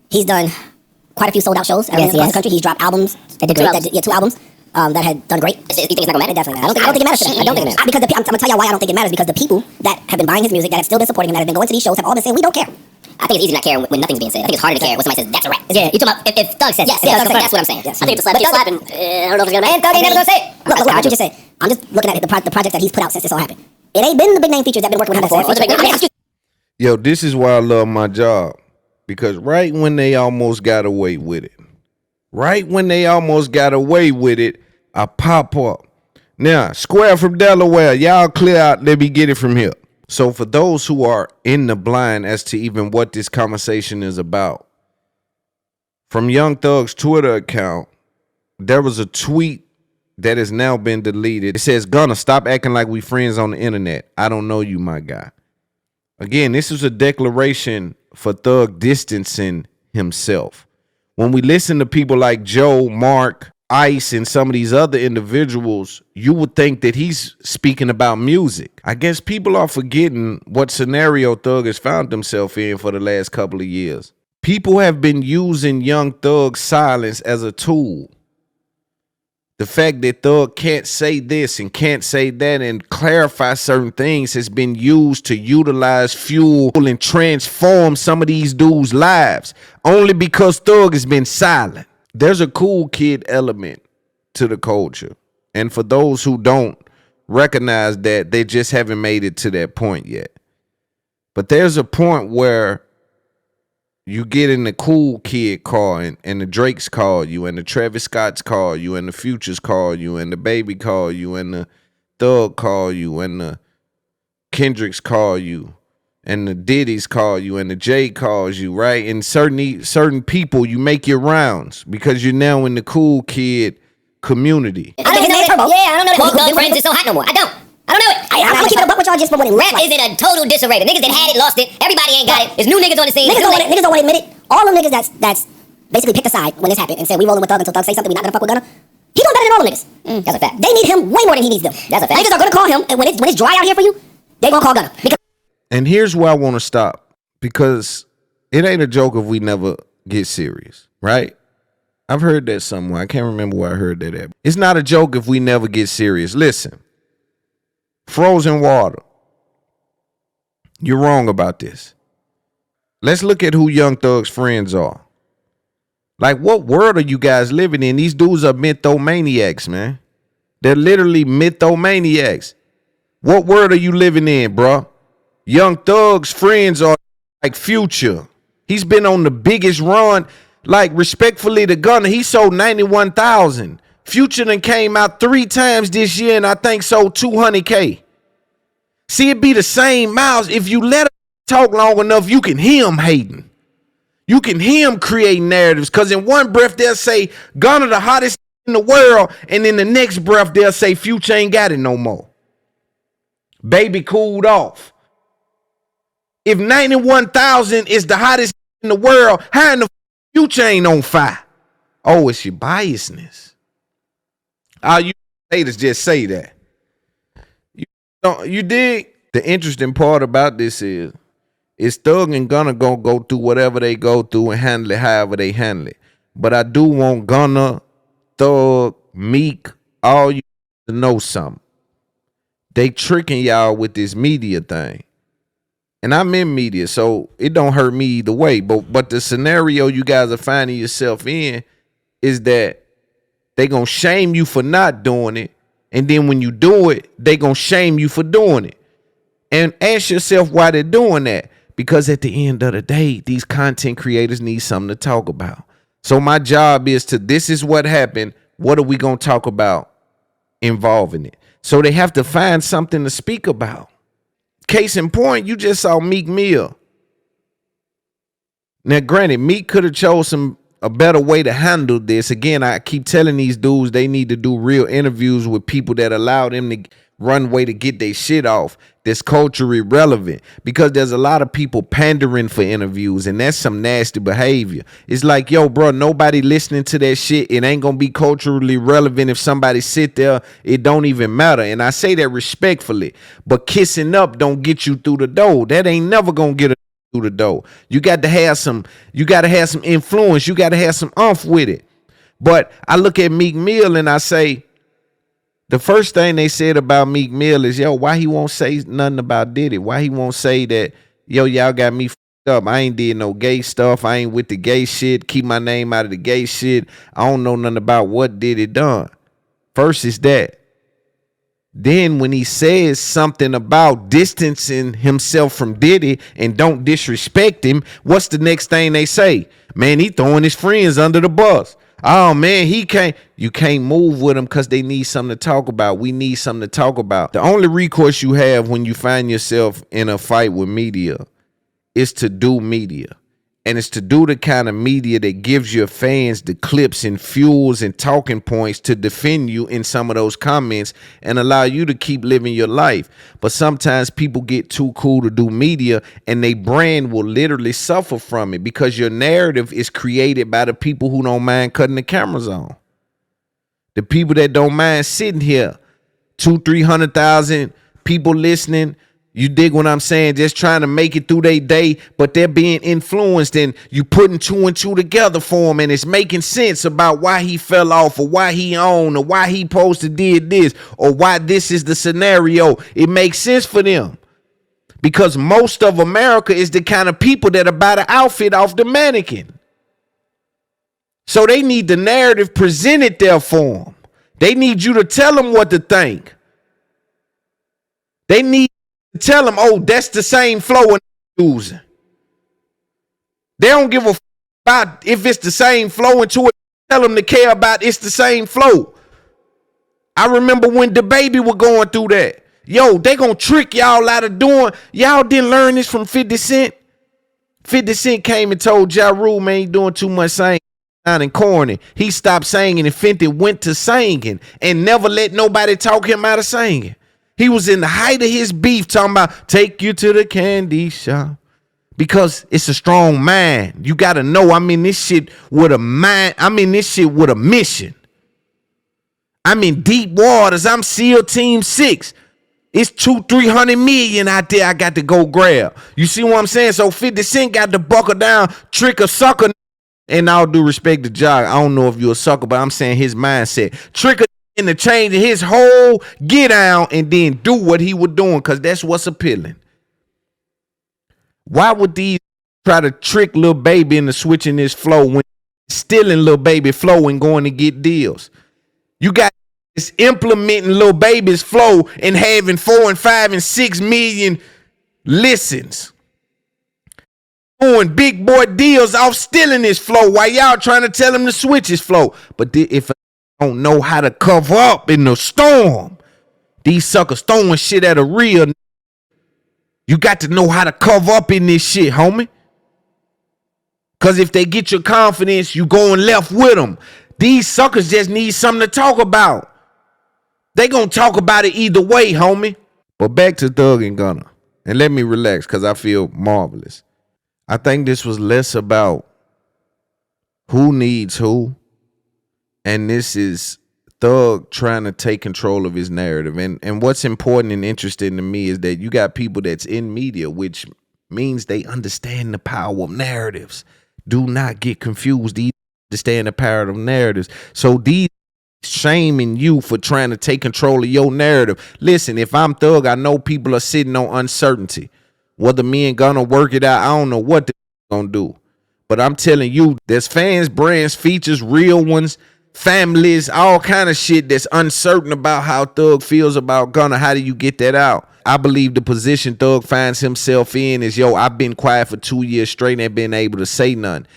He's done quite a few sold out shows across the country. He's dropped albums. That did great. 2 albums. That had done great. You think it's not gonna matter? Definitely. I don't think it matters to them. I don't think it matters. Because I'm gonna tell you why I don't think it matters. Because the people that have been buying his music, that have still been supporting him, that have been going to these shows, have all been saying we don't care. I think it's easy to not care when nothing's being said. I think it's harder to care when somebody says that's a rap. Yeah, you talking about if Thug says yes, that's what I'm saying. Yes. I think it's a slap. I don't know if it's gonna matter. Thug ain't never gonna say it. Look, what you just said. I'm just looking at the projects that he's put out since this all happened. It ain't been the big name features that been working with him before. Yo, this is why I love my job. Because right when they almost got away with it, I pop up. Now, Square from Delaware, y'all clear out, let me get it from here. So for those who are in the blind as to even what this conversation is about, from Young Thug's Twitter account, there was a tweet that has now been deleted. It says, Gunna, stop acting like we friends on the internet. I don't know you, my guy. Again, this is a declaration for Thug distancing himself. When we listen to people like Joe, Mark, Ice, and some of these other individuals, you would think that he's speaking about music. I guess people are forgetting what scenario Thug has found himself in for the last couple of years. People have been using Young Thug's silence as a tool. The fact that Thug can't say this and can't say that and clarify certain things has been used to utilize, fuel, and transform some of these dudes' lives only because Thug has been silent. There's a cool kid element to the culture. And for those who don't recognize that, they just haven't made it to that point yet. But there's a point where you get in the cool kid car and the Drakes call you and the Travis Scotts call you and the Futures call you and the Baby call you and the Thug call you and the Kendricks call you and the Diddy's call you and the Jay calls you, right? And certain people, you make your rounds because you're now in the cool kid community. I don't know that. Yeah, I don't know that. Thug Friends is so hot no more. I don't know it. I'm gonna keep it up with y'all just for what it looks like. Rap is in a total disarray. The niggas that had it, lost it. Everybody ain't got it. There's new niggas on the scene. Niggas don't want to admit it. All them niggas that's basically picked a side when this happened and said we rolling with Thug until Thug say something, we not gonna fuck with Gunna. He doing better than all them niggas. That's a fact. They need him way more than he needs them. That's a fact. Niggas are gonna call him, and when it's dry out here for you, they gonna call Gunna. And here's where I want to stop, because it ain't a joke if we never get serious, right? I've heard that somewhere. I can't remember where I heard that at. It's not a joke if we never get serious. Listen, frozen water. You're wrong about this. Let's look at who Young Thug's friends are. Like, what world are you guys living in? These dudes are mythomaniacs, man. They're literally mythomaniacs. What world are you living in, bro? Young Thug's friends are like Future. He's been on the biggest run. Like, respectfully to Gunna, he sold 91,000. Future done came out 3 times this year and I think sold 200K. See, it be the same miles. If you let him talk long enough, you can hear him hating. You can hear him creating narratives, because in one breath they'll say Gunna the hottest in the world, and in the next breath they'll say Future ain't got it no more. Baby cooled off. If 91,000 is the hottest in the world, how in the Future ain't on fire? Oh, it's your biasness. All you haters just say that. You dig? The interesting part about this is Thug and Gunna gonna go through whatever they go through and handle it however they handle it. But I do want Gunna, Thug, Meek, all you to know something. They tricking y'all with this media thing. And I'm in media, so it don't hurt me either way. But the scenario you guys are finding yourself in is that they gonna shame you for not doing it. And then when you do it, they gonna shame you for doing it. And ask yourself why they're doing that. Because at the end of the day, these content creators need something to talk about. So my job is this is what happened. What are we gonna talk about involving it? So they have to find something to speak about. Case in point, you just saw Meek Mill. Now, granted, Meek could have chosen a better way to handle this. Again, I keep telling these dudes they need to do real interviews with people that allow them to runway to get their shit off that's culturally relevant, because there's a lot of people pandering for interviews, and that's some nasty behavior. It's like, yo, bro, nobody listening to that shit. It ain't gonna be culturally relevant if somebody sit there. It don't even matter. And I say that respectfully, but kissing up don't get you through the door. That ain't never gonna get a through the door. You got to have some influence. You got to have some umph with it. But I look at Meek Mill and I say, the first thing they said about Meek Mill is, yo, why he won't say nothing about Diddy? Why he won't say that, yo, y'all got me fucked up. I ain't did no gay stuff. I ain't with the gay shit. Keep my name out of the gay shit. I don't know nothing about what Diddy done. First is that. Then when he says something about distancing himself from Diddy and don't disrespect him, what's the next thing they say? Man, he throwing his friends under the bus. Oh man, you can't move with them because they need something to talk about. We need something to talk about. The only recourse you have when you find yourself in a fight with media is to do media. And it's to do the kind of media that gives your fans the clips and fuels and talking points to defend you in some of those comments and allow you to keep living your life. But sometimes people get too cool to do media and their brand will literally suffer from it because your narrative is created by the people who don't mind cutting the cameras on. The people that don't mind sitting here, 200,000-300,000 people listening. You dig what I'm saying? Just trying to make it through their day, but they're being influenced and you putting two and two together for them and it's making sense about why he fell off or why he owned or why he supposed to did this or why this is the scenario. It makes sense for them because most of America is the kind of people that are buy the outfit off the mannequin. So they need the narrative presented there for them. They need you to tell them what to think. They need tell them, oh, that's the same flow and using. They don't give a about if it's the same flow into it. Tell them to care about it's the same flow. I remember when the baby was going through that. Yo, they gonna trick y'all out of doing. Y'all didn't learn this from 50 Cent. 50 Cent came and told Ja Rule, man, he doing too much singing and corny. He stopped singing and 50 went to singing and never let nobody talk him out of singing. He was in the height of his beef talking about take you to the candy shop because it's a strong mind. You got to know, I'm in this shit with a mind. I'm in this shit with a mission. I'm in deep waters. I'm SEAL Team 6. It's 200-300 million out there I got to go grab. You see what I'm saying? So 50 Cent got to buckle down, trick a sucker. And all due respect to Ja, I don't know if you're a sucker, but I'm saying his mindset. Trick a into changing his whole get down and then do what he was doing because that's what's appealing. Why would these try to trick Lil Baby into switching his flow when stealing Lil Baby flow and going to get deals? You got this implementing Lil Baby's flow and having 4 and 5 and 6 million listens. Doing big boy deals off stealing his flow while y'all trying to tell him to switch his flow. But if don't know how to cover up in the storm. These suckers throwing shit at a real. You got to know how to cover up in this shit, homie. Because if they get your confidence, you going left with them. These suckers just need something to talk about. They gonna talk about it either way, homie. But back to Thug and Gunna. And let me relax because I feel marvelous. I think this was less about who needs who. And this is Thug trying to take control of his narrative. And what's important and interesting to me is that you got people that's in media, which means they understand the power of narratives. Do not get confused. These understand the power of narratives. So these shaming you for trying to take control of your narrative. Listen, if I'm Thug, I know people are sitting on uncertainty. Whether me and Gunna work it out, I don't know what they're gonna do. But I'm telling you, there's fans, brands, features, real ones, families, all kind of shit that's uncertain about how Thug feels about Gunna. How do you get that out? I believe the position Thug finds himself in is, yo, I've been quiet for 2 years straight and ain't been able to say nothing.